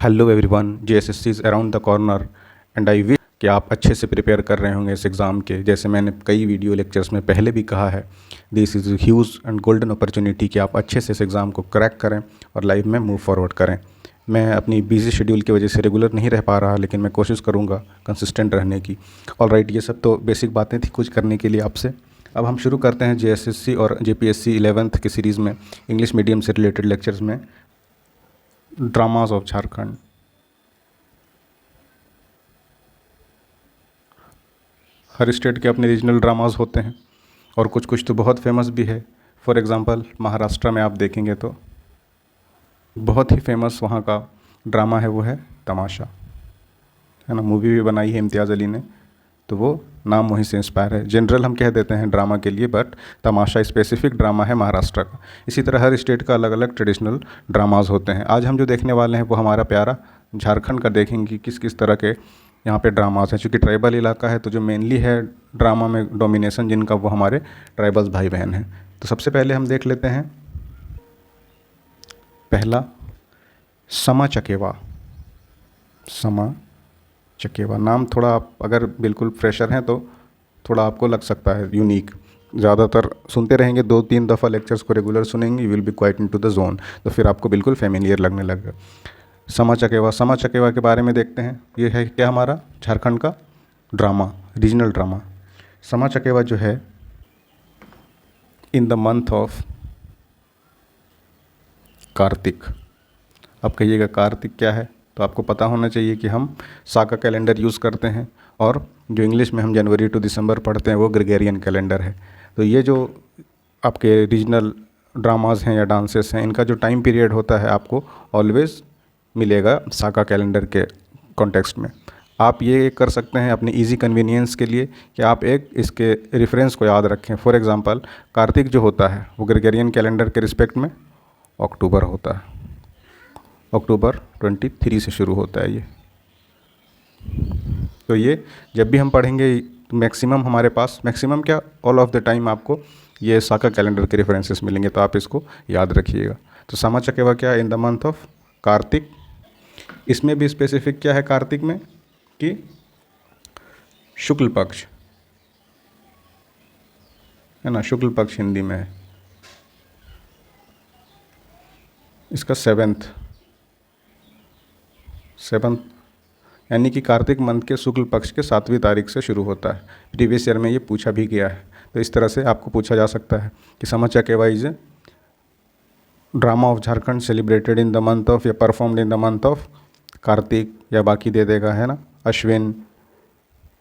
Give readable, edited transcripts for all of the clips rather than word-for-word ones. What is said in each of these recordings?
Hello everyone, JSSC is around the corner and I wish कि आप अच्छे से प्रिपेयर कर रहे होंगे इस एग्ज़ाम के। जैसे मैंने कई वीडियो लेक्चर्स में पहले भी कहा है, this is huge and golden opportunity कि आप अच्छे से इस एग्ज़ाम को क्रैक करें और लाइफ में मूव फॉरवर्ड करें। मैं अपनी बिजी शेड्यूल की वजह से रेगुलर नहीं रह पा रहा, लेकिन मैं कोशिश करूँगा कंसिस्टेंट रहने की। ऑलराइट, ये सब तो बेसिक बातें थी कुछ करने के लिए आपसे। अब हम शुरू करते हैं जेएसएससी और जेपीएससी 11th की सीरीज़ में इंग्लिश मीडियम से रिलेटेड लेक्चर्स में dramas of Jharkhand. Her state के अपने रीजनल ड्रामाज होते हैं और कुछ कुछ तो बहुत फेमस भी है। फॉर एग्ज़ाम्पल महाराष्ट्र में आप देखेंगे तो बहुत ही फेमस वहाँ का ड्रामा है, वो है तमाशा, है ना। मूवी भी बनाई है इम्तियाज़ अली ने, तो वो नाम वहीं से इंस्पायर है। जनरल हम कह देते हैं ड्रामा के लिए, बट तमाशा स्पेसिफिक ड्रामा है महाराष्ट्र का। इसी तरह हर स्टेट का अलग अलग ट्रेडिशनल ड्रामाज होते हैं। आज हम जो देखने वाले हैं वो हमारा प्यारा झारखंड का देखेंगे कि किस किस तरह के यहाँ पे ड्रामाज हैं। चूँकि ट्राइबल इलाका है तो जो मेनली है ड्रामा में डोमिनेशन जिनका, वो हमारे ट्राइबल्स भाई बहन हैं। तो सबसे पहले हम देख लेते हैं पहला समा चकेवा। समा चकेवा नाम थोड़ा, आप अगर बिल्कुल फ्रेशर हैं तो थोड़ा आपको लग सकता है यूनिक। ज़्यादातर सुनते रहेंगे, 2-3 दफ़ा लेक्चर्स को रेगुलर सुनेंगे, you will be quite into the zone, तो फिर आपको बिल्कुल फेमिलियर लगने लगेगा। समा चकेवा, समा चकेवा के बारे में देखते हैं। ये है क्या, हमारा झारखंड का ड्रामा, रीजनल ड्रामा। समा चकेवा जो है इन द मंथ ऑफ कार्तिक। अब कहिएगा कार्तिक क्या है, तो आपको पता होना चाहिए कि हम सा का कैलेंडर यूज़ करते हैं और जो इंग्लिश में हम जनवरी टू दिसंबर पढ़ते हैं वो ग्रेगोरियन कैलेंडर है। तो ये जो आपके रीजनल ड्रामाज हैं या डांसेस हैं, इनका जो टाइम पीरियड होता है आपको ऑलवेज़ मिलेगा सा का कैलेंडर के कॉन्टेक्स्ट में। आप ये कर सकते हैं अपनी इजी कन्वीनियंस के लिए कि आप एक इसके रेफरेंस को याद रखें। फॉर एग्ज़ाम्पल कार्तिक जो होता है वो ग्रेगोरियन कैलेंडर के रिस्पेक्ट में अक्टूबर होता है, अक्टूबर 23 से शुरू होता है ये। तो ये जब भी हम पढ़ेंगे मैक्सिमम हमारे पास, मैक्सिमम क्या, ऑल ऑफ द टाइम आपको ये साका कैलेंडर के रेफरेंसेस मिलेंगे, तो आप इसको याद रखिएगा। तो समा चकेवा क्या है, इन द मंथ ऑफ कार्तिक। इसमें भी स्पेसिफिक क्या है कार्तिक में कि शुक्ल पक्ष, है ना, शुक्ल पक्ष हिंदी में है। इसका सेवन्थ यानी कि कार्तिक मंथ के शुक्ल पक्ष के 7वीं तारीख से शुरू होता है। प्रीवियस ईयर में ये पूछा भी गया है, तो इस तरह से आपको पूछा जा सकता है कि Sama Chakeva is drama of Jharkhand celebrated in the month of, या performed in the month of Kartik, या बाकी दे देगा, है ना, अश्विन,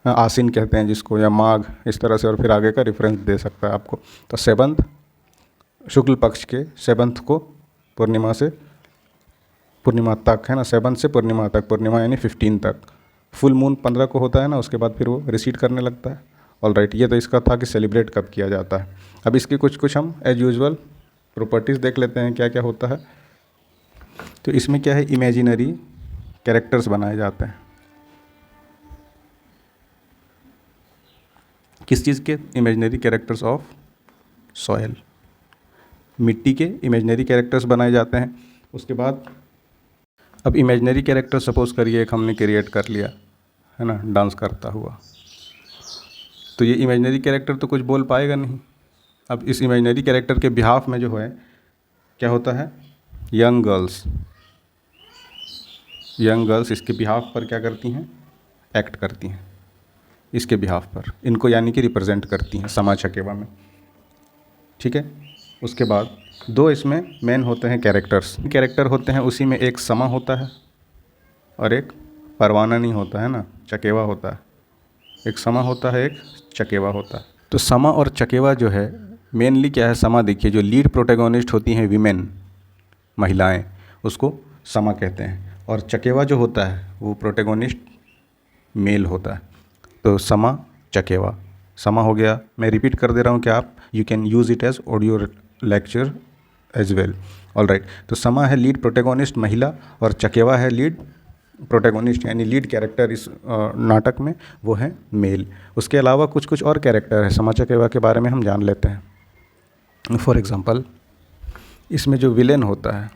आसिन कहते हैं जिसको, या माघ, इस तरह से, और फिर आगे का रेफरेंस दे सकता है आपको। तो 7th शुक्ल पक्ष के 7th को पूर्णिमा से पूर्णिमा तक, है ना, 7 से पूर्णिमा तक, पूर्णिमा यानी 15 तक। फुल मून 15 को होता है ना, उसके बाद फिर वो रिसीड करने लगता है। ऑलराइट, ये तो इसका था कि सेलिब्रेट कब किया जाता है। अब इसकी कुछ कुछ हम एज यूजुअल प्रॉपर्टीज़ देख लेते हैं क्या क्या होता है। तो इसमें क्या है, इमेजिनरी कैरेक्टर्स बनाए जाते हैं। किस चीज़ के, इमेजिनरी कैरेक्टर्स ऑफ सॉयल, मिट्टी के इमेजिनरी कैरेक्टर्स बनाए जाते हैं। उसके बाद अब इमेजिनरी कैरेक्टर सपोज करिए एक हमने क्रिएट कर लिया, है ना, डांस करता हुआ, तो ये इमेजिनरी कैरेक्टर तो कुछ बोल पाएगा नहीं। अब इस इमेजिनरी कैरेक्टर के बिहाफ में जो है क्या होता है, यंग गर्ल्स इसके बिहाफ पर क्या करती हैं, एक्ट करती हैं इसके बिहाफ पर, इनको यानी कि रिप्रेजेंट करती हैं समा चकेवा में। ठीक है, उसके बाद 2 इसमें मेन होते हैं कैरेक्टर होते हैं। उसी में एक समा होता है और एक परवाना नहीं होता है ना, चकेवा होता है। एक समा होता है, एक चकेवा होता है। तो समा और चकेवा जो है मेनली क्या है, समा देखिए जो लीड प्रोटैगनिस्ट होती हैं विमेन, महिलाएं, उसको समा कहते हैं, और चकेवा जो होता है वो प्रोटैगनिस्ट मेल होता है। तो समा चकेवा, समा हो गया। मैं रिपीट कर दे रहा हूँ कि आप you can use it as audio lecture as well. Alright, तो समा है लीड प्रोटैगनिस्ट महिला, और चकेवा है लीड प्रोटैगनिस्ट यानी लीड कैरेक्टर इस नाटक में, वो है मेल। उसके अलावा कुछ कुछ और कैरेक्टर है समा चकेवा के बारे में हम जान लेते हैं। फॉर एग्ज़ाम्पल इसमें जो विलेन होता है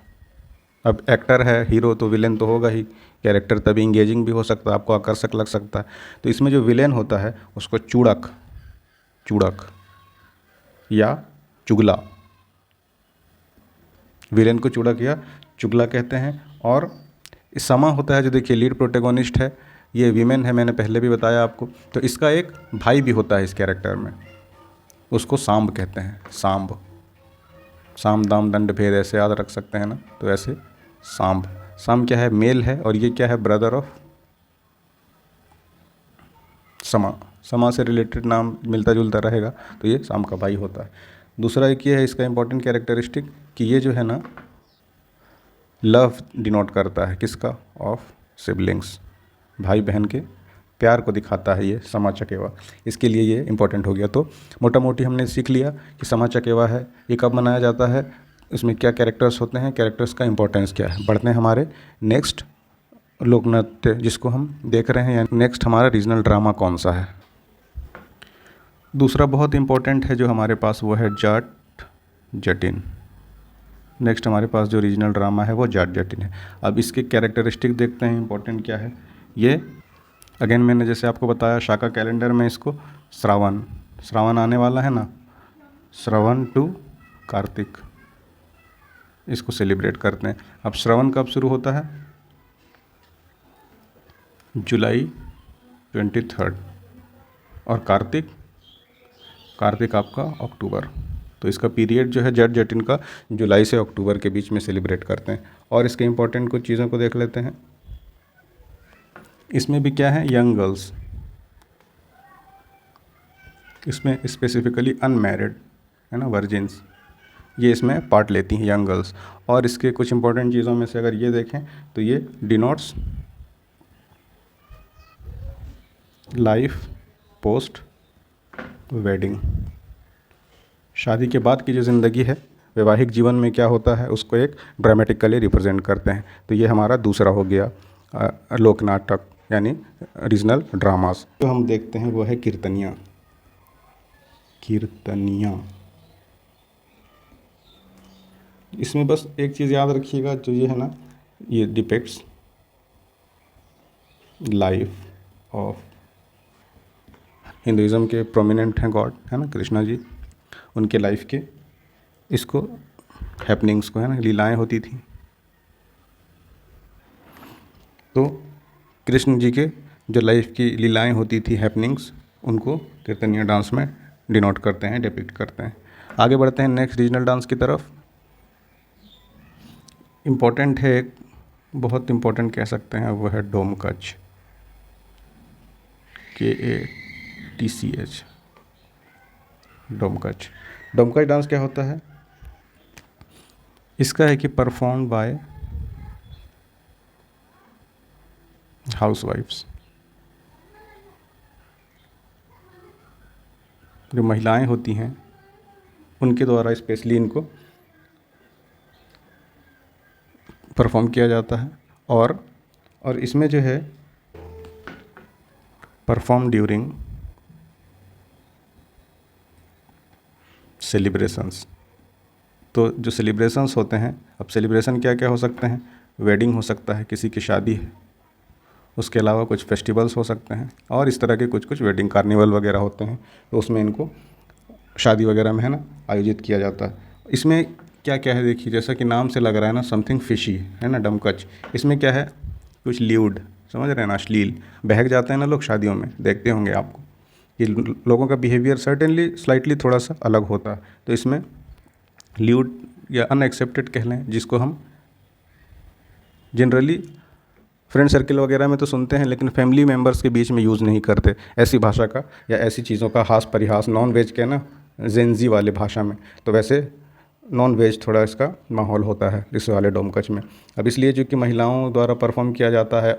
अब एक्टर है हीरो तो विलेन तो होगा ही, कैरेक्टर तभी इंगेजिंग भी हो सकता है, आपको आकर्षक लग सकता है। तो इसमें जो विलेन होता है उसको चूड़क, चूड़क या चुगला, विलेन को चूड़क या चुगला कहते हैं। और समा होता है जो देखिए लीड प्रोटेगोनिस्ट है, ये वीमेन है, मैंने पहले भी बताया आपको। तो इसका एक भाई भी होता है इस कैरेक्टर में, उसको सांब कहते हैं, सांब, साम दाम दंड भेद ऐसे याद रख सकते हैं ना, तो ऐसे सांब। सांब क्या है, मेल है, और ये क्या है, ब्रदर ऑफ समा, समा से रिलेटेड नाम मिलता जुलता रहेगा, तो ये सांब का भाई होता है। दूसरा एक ये है इसका इंपॉर्टेंट कैरेक्टरिस्टिक कि ये जो है ना लव डिनोट करता है, किसका, ऑफ सिबलिंग्स, भाई बहन के प्यार को दिखाता है ये समा चकेवा, इसके लिए ये इंपॉर्टेंट हो गया। तो मोटा मोटी हमने सीख लिया कि समा चकेवा है, ये कब मनाया जाता है, इसमें क्या कैरेक्टर्स होते हैं, कैरेक्टर्स का इंपॉर्टेंस क्या है। बढ़ते हैं हमारे नेक्स्ट लोक नृत्य जिसको हम देख रहे हैं, यानी नेक्स्ट हमारा रीजनल ड्रामा कौन सा है। दूसरा बहुत इंपॉर्टेंट है जो हमारे पास, वो है जाट जटिन। नेक्स्ट हमारे पास जो रीजनल ड्रामा है वो जाट जटिन है। अब इसके कैरेक्टरिस्टिक देखते हैं इंपॉर्टेंट क्या है। ये अगेन मैंने जैसे आपको बताया शाका कैलेंडर में इसको श्रावण, श्रावण आने वाला है ना, श्रवण टू कार्तिक, इसको सेलिब्रेट करते हैं। अब श्रवण कब शुरू होता है, जुलाई 23, और कार्तिक, कार्तिक आपका अक्टूबर। तो इसका पीरियड जो है जाट जटिन का जुलाई से अक्टूबर के बीच में सेलिब्रेट करते हैं। और इसके इंपॉर्टेंट कुछ चीज़ों को देख लेते हैं। इसमें भी क्या है, यंग गर्ल्स, इसमें स्पेसिफिकली अनमैरिड है ना, वर्जिन्स, ये इसमें पार्ट लेती हैं यंग गर्ल्स। और इसके कुछ इंपॉर्टेंट चीज़ों में से अगर ये देखें तो ये डिनोट्स लाइफ पोस्ट वेडिंग, शादी के बाद की जो ज़िंदगी है, वैवाहिक जीवन में क्या होता है, उसको एक ड्रामेटिकली रिप्रेजेंट करते हैं। तो ये हमारा दूसरा हो गया लोक नाटक यानी रीजनल ड्रामास। जो हम देखते हैं वो है कीर्तनिया, कीर्तनिया। इसमें बस एक चीज़ याद रखिएगा, जो ये है ना, ये डिपेक्ट्स लाइफ ऑफ, हिंदुज़म के प्रोमिनेंट हैं गॉड है ना, कृष्णा जी, उनके लाइफ के इसको हैपनिंग्स को है ना, लीलाएं होती थी। तो कृष्ण जी के जो लाइफ की लीलाएं होती थी, हैपनिंग्स, उनको कीर्तनिया डांस में डिनोट करते हैं, डिपिक्ट करते हैं। आगे बढ़ते हैं नेक्स्ट रीजनल डांस की तरफ। इम्पॉर्टेंट है एक, बहुत इम्पॉर्टेंट कह सकते हैं, वो है डोमकच, KATCH, डोमकच। डोमकच डांस क्या होता है, इसका है कि परफॉर्म बाय हाउसवाइफ्स, जो महिलाएं होती हैं उनके द्वारा स्पेशली इनको परफॉर्म किया जाता है। और इसमें जो है परफॉर्म ड्यूरिंग सेलिब्रेशंस। तो जो सेलिब्रेशंस होते हैं, अब सेलिब्रेशन क्या क्या हो सकते हैं, वेडिंग हो सकता है, किसी की शादी है, उसके अलावा कुछ फेस्टिवल्स हो सकते हैं, और इस तरह के कुछ कुछ वेडिंग कार्निवल वगैरह होते हैं, तो उसमें इनको शादी वगैरह में है ना आयोजित किया जाता है। इसमें क्या क्या है देखिए, जैसा कि नाम से लग रहा है ना, समथिंग फिशी है ना, डमकच। इसमें क्या है, कुछ ल्यूड, समझ रहे हैं ना, अश्लील, बहक जाते हैं ना लोग शादियों में, देखते होंगे आपको, ये लोगों का बिहेवियर सर्टेनली स्लाइटली थोड़ा सा अलग होता है। तो इसमें ल्यूड या अनएक्सेप्टेड कह लें, जिसको हम जनरली फ्रेंड सर्किल वगैरह में तो सुनते हैं, लेकिन फैमिली मेम्बर्स के बीच में यूज़ नहीं करते ऐसी भाषा का या ऐसी चीज़ों का हास परिहास, नॉन वेज के ना जेंजी वाले भाषा में, तो वैसे नॉन वेज थोड़ा इसका माहौल होता है इस वाले डोमकच में। अब इसलिए जो कि महिलाओं द्वारा परफॉर्म किया जाता है,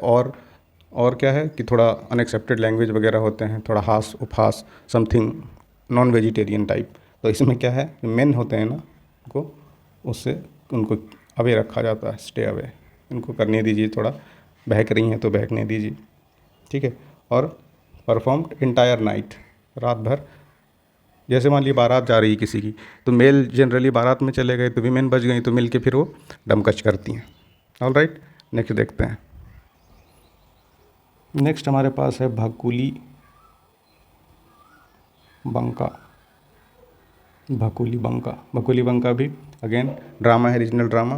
और क्या है कि थोड़ा अनएक्सेप्टेड लैंग्वेज वगैरह होते हैं, थोड़ा हास उपहास, समथिंग नॉन वेजिटेरियन टाइप। तो इसमें क्या है, मेन होते हैं ना, उनको उससे उनको अवे रखा जाता है, स्टे अवे, इनको करने दीजिए, थोड़ा बहक रही हैं तो बहकने दीजिए, ठीक है। और परफॉर्म्ड इंटायर नाइट, रात भर, जैसे मान लीजिए बारात जा रही है किसी की, तो मेल जनरली बारात में चले गए, तो वीमेन बच गई, तो मिल के फिर वो डमकच करती हैं, ऑल राइट, नेक्स्ट देखते हैं। नेक्स्ट हमारे पास है भाकुली बंका। भाकुली बंका, भाकुली बंका भी अगेन ड्रामा है, रीजनल ड्रामा,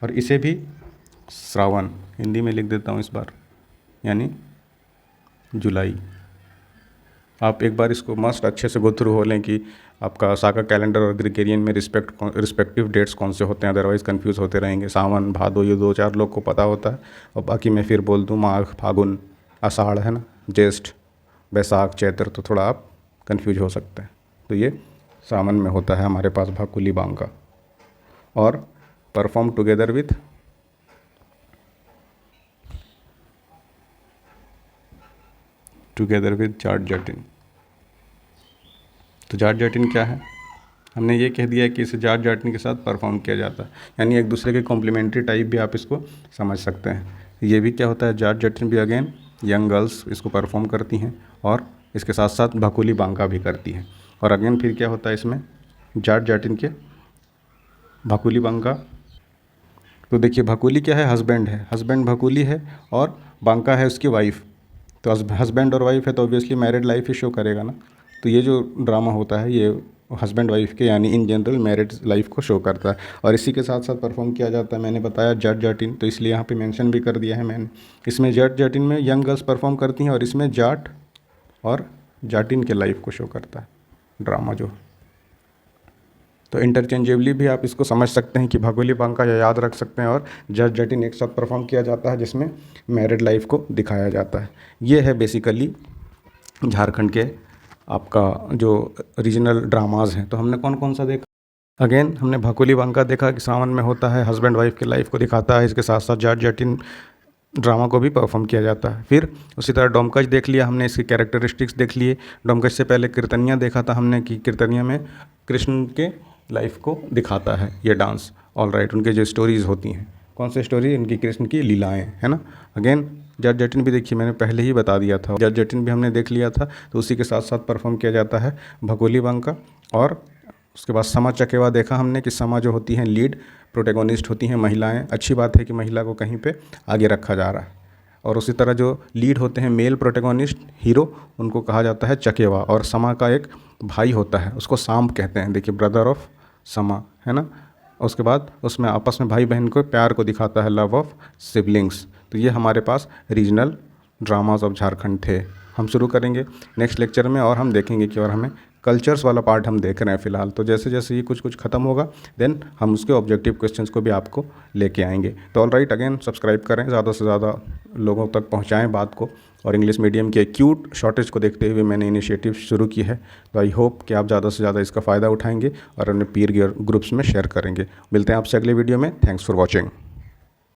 और इसे भी श्रावण, हिंदी में लिख देता हूँ इस बार, यानी जुलाई। आप एक बार इसको मस्ट अच्छे से गो थ्रू हो लें कि आपका साका कैलेंडर और ग्रिगोरियन में रिस्पेक्टिव डेट्स कौन से होते हैं, अदरवाइज़ कंफ्यूज होते रहेंगे। सावन, भादो, ये 2-4 लोग को पता होता है, और बाकी मैं फिर बोल दूँ माघ, फागुन, आषाढ़, है ना, ज्येष्ठ, बैसाख, चैत्र, तो थोड़ा आप कंफ्यूज हो सकते हैं। तो ये सावन में होता है हमारे पास भाकुली बांका, और परफॉर्म टुगेदर विथ जाट जटिन। तो जाट जटिन क्या है, हमने ये कह दिया है कि इसे जाट जटिन के साथ परफॉर्म किया जाता है, यानी एक दूसरे के कॉम्प्लीमेंट्री टाइप भी आप इसको समझ सकते हैं। ये भी क्या होता है, जाट जटिन भी अगेन यंग गर्ल्स इसको परफॉर्म करती हैं, और इसके साथ साथ भाकुली बांका भी करती हैं। और अगेन फिर क्या होता है इसमें, जाट जटिन के भाकुली बांका, तो देखिए भाकुली क्या है, हस्बैंड है, हस्बैंड भाकुली है, और बांका है उसकी वाइफ। तो हस्बैंड और वाइफ है तो ऑब्वियसली मैरिड लाइफ ही शो करेगा ना। तो ये जो ड्रामा होता है ये हस्बैंड वाइफ के यानी इन जनरल मैरिड लाइफ को शो करता है, और इसी के साथ साथ परफॉर्म किया जाता है। मैंने बताया जाट जटिन, तो इसलिए यहाँ पे मेंशन भी कर दिया है मैंने। इसमें जाट जटिन में यंग गर्ल्स परफॉर्म करती हैं, और इसमें जाट और जाटिन के लाइफ को शो करता है ड्रामा जो। तो इंटरचेंजेबली भी आप इसको समझ सकते हैं कि भाकुली बांका या याद रख सकते हैं, और जाट जटिन एक साथ परफॉर्म किया जाता है जिसमें मैरिड लाइफ को दिखाया जाता है। ये है बेसिकली झारखंड के आपका जो रीजनल ड्रामाज हैं। तो हमने कौन कौन सा देखा, अगेन हमने भाकुली बांका देखा कि सावन में होता है, हस्बैंड वाइफ की लाइफ को दिखाता है, इसके साथ साथ जाट जटिन ड्रामा को भी परफॉर्म किया जाता है। फिर उसी तरह डोमकच देख लिया हमने, इसके कैरेक्टरिस्टिक्स देख लिए। डोमकच से पहले कीर्तनिया देखा था हमने कि कीर्तनिया में कृष्ण के लाइफ को दिखाता है ये डांस, ऑल राइट, उनके जो स्टोरीज़ होती हैं, कौन सी स्टोरी, इनकी कृष्ण की लीलाएं, है ना। अगेन जाट जटिन भी देखिए, मैंने पहले ही बता दिया था, जाट जटिन भी हमने देख लिया था। तो उसी के साथ साथ परफॉर्म किया जाता है भाकुली बांका। और उसके बाद समा चकेवा देखा हमने कि समा जो होती हैं लीड प्रोटेगोनिस्ट होती हैं महिलाएं। अच्छी बात है कि महिला को कहीं पे आगे रखा जा रहा है। और उसी तरह जो लीड होते हैं मेल प्रोटेगोनिस्ट हीरो, उनको कहा जाता है चकेवा। और समा का एक भाई होता है, उसको सांप कहते हैं, देखिए ब्रदर ऑफ समा, है ना। उसके बाद उसमें आपस में भाई बहन को प्यार को दिखाता है, लव ऑफ सिबलिंग्स। तो ये हमारे पास रीजनल ड्रामाज ऑफ झारखंड थे। हम शुरू करेंगे नेक्स्ट लेक्चर में, और हम देखेंगे कि और हमें कल्चर्स वाला पार्ट हम देख रहे हैं फ़िलहाल। तो जैसे जैसे ये कुछ कुछ ख़त्म होगा देन हम उसके ऑब्जेक्टिव क्वेश्चंस को भी आपको लेके आएंगे। तो ऑल राइट, अगेन सब्सक्राइब करें, ज़्यादा से ज़्यादा लोगों तक पहुंचाएं बात को। और इंग्लिश मीडियम के एक्यूट शॉर्टेज को देखते हुए मैंने इनिशिएटिव शुरू की है। तो आई होप कि आप ज़्यादा से ज़्यादा इसका फ़ायदा उठाएंगे और अपने पीर ग्रुप्स में शेयर करेंगे। मिलते हैं आपसे अगले वीडियो में। Thanks for watching.